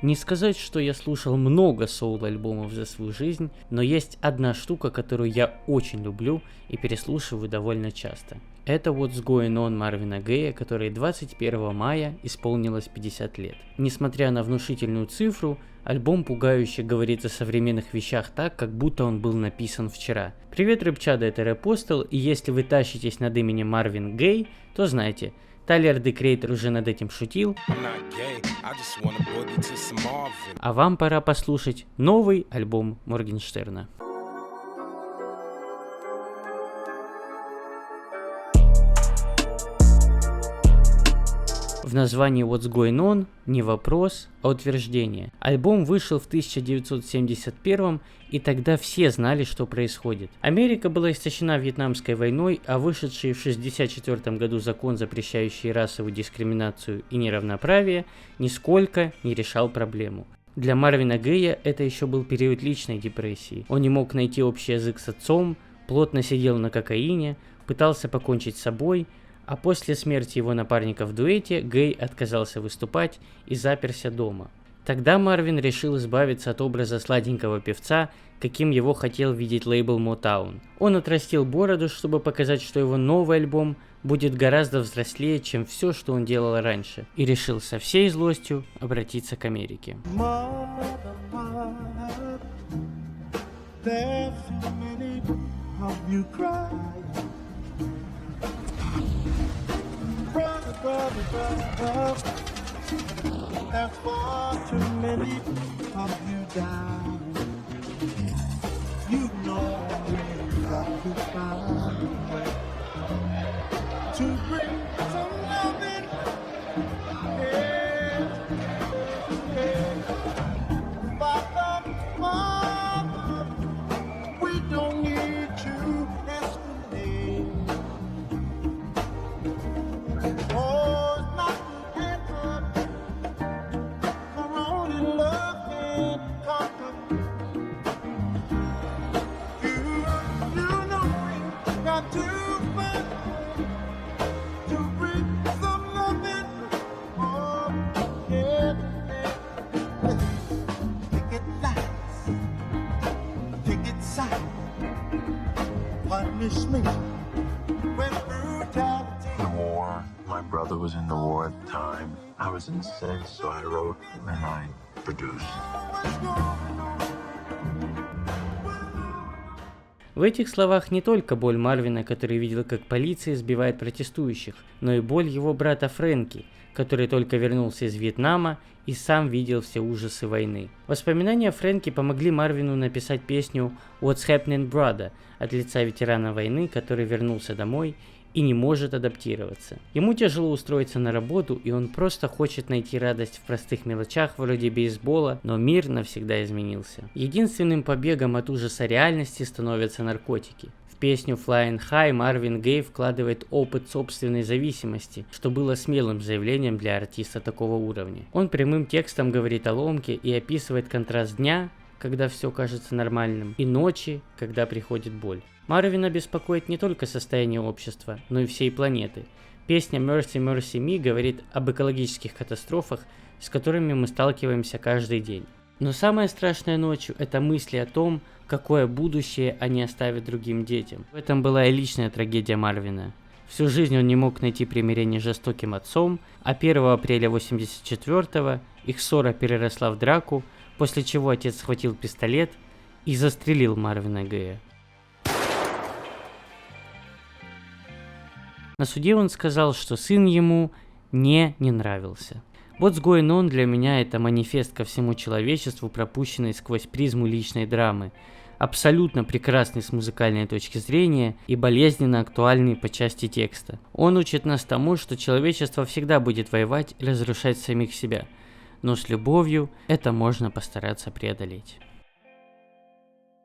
Не сказать, что я слушал много соул-альбомов за свою жизнь, но есть одна штука, которую я очень люблю и переслушиваю довольно часто. Это What's Going On Марвина Гея, которой 21 мая исполнилось 50 лет. Несмотря на внушительную цифру, альбом пугающе говорит о современных вещах так, как будто он был написан вчера. Привет, рыбчада, это Рэпостол, и если вы тащитесь над именем Марвин Гей, то знайте, Тайлер The Creator уже над этим шутил, а вам пора послушать новый альбом Моргенштерна. В названии What's Going On не вопрос, а утверждение. Альбом вышел в 1971, и тогда все знали, что происходит. Америка была истощена Вьетнамской войной, а вышедший в 1964 году закон, запрещающий расовую дискриминацию и неравноправие, нисколько не решал проблему. Для Марвина Гея это еще был период личной депрессии. Он не мог найти общий язык с отцом, плотно сидел на кокаине, пытался покончить с собой, а после смерти его напарника в дуэте Гей отказался выступать и заперся дома. Тогда Марвин решил избавиться от образа сладенького певца, каким его хотел видеть лейбл Motown. Он отрастил бороду, чтобы показать, что его новый альбом будет гораздо взрослее, чем все, что он делал раньше, и решил со всей злостью обратиться к Америке. There's far too many of you down. You know we've got to find a way to bring some loving. Yeah, yeah. Father, we don't need to escalate. The war, my brother was in the war at the time. I was incensed, so I wrote and I produced. В этих словах не только боль Марвина, который видел, как полиция избивает протестующих, но и боль его брата Фрэнки, который только вернулся из Вьетнама и сам видел все ужасы войны. Воспоминания Фрэнки помогли Марвину написать песню «What's Happening, Brother» от лица ветерана войны, который вернулся домой и не может адаптироваться. Ему тяжело устроиться на работу, и он просто хочет найти радость в простых мелочах вроде бейсбола, но мир навсегда изменился. Единственным побегом от ужаса реальности становятся наркотики. В песню Flying High Марвин Гей вкладывает опыт собственной зависимости, что было смелым заявлением для артиста такого уровня. Он прямым текстом говорит о ломке и описывает контраст дня, когда все кажется нормальным, и ночи, когда приходит боль. Марвина беспокоит не только состояние общества, но и всей планеты. Песня Mercy Mercy Me говорит об экологических катастрофах, с которыми мы сталкиваемся каждый день. Но самое страшное ночью – это мысли о том, какое будущее они оставят другим детям. В этом была и личная трагедия Марвина. Всю жизнь он не мог найти примирение с жестоким отцом, а 1 апреля 1984-го их ссора переросла в драку, после чего отец схватил пистолет и застрелил Марвина Гея. На суде он сказал, что сын ему не нравился. What's Going On для меня это манифест ко всему человечеству, пропущенный сквозь призму личной драмы, абсолютно прекрасный с музыкальной точки зрения и болезненно актуальный по части текста. Он учит нас тому, что человечество всегда будет воевать и разрушать самих себя, но с любовью это можно постараться преодолеть.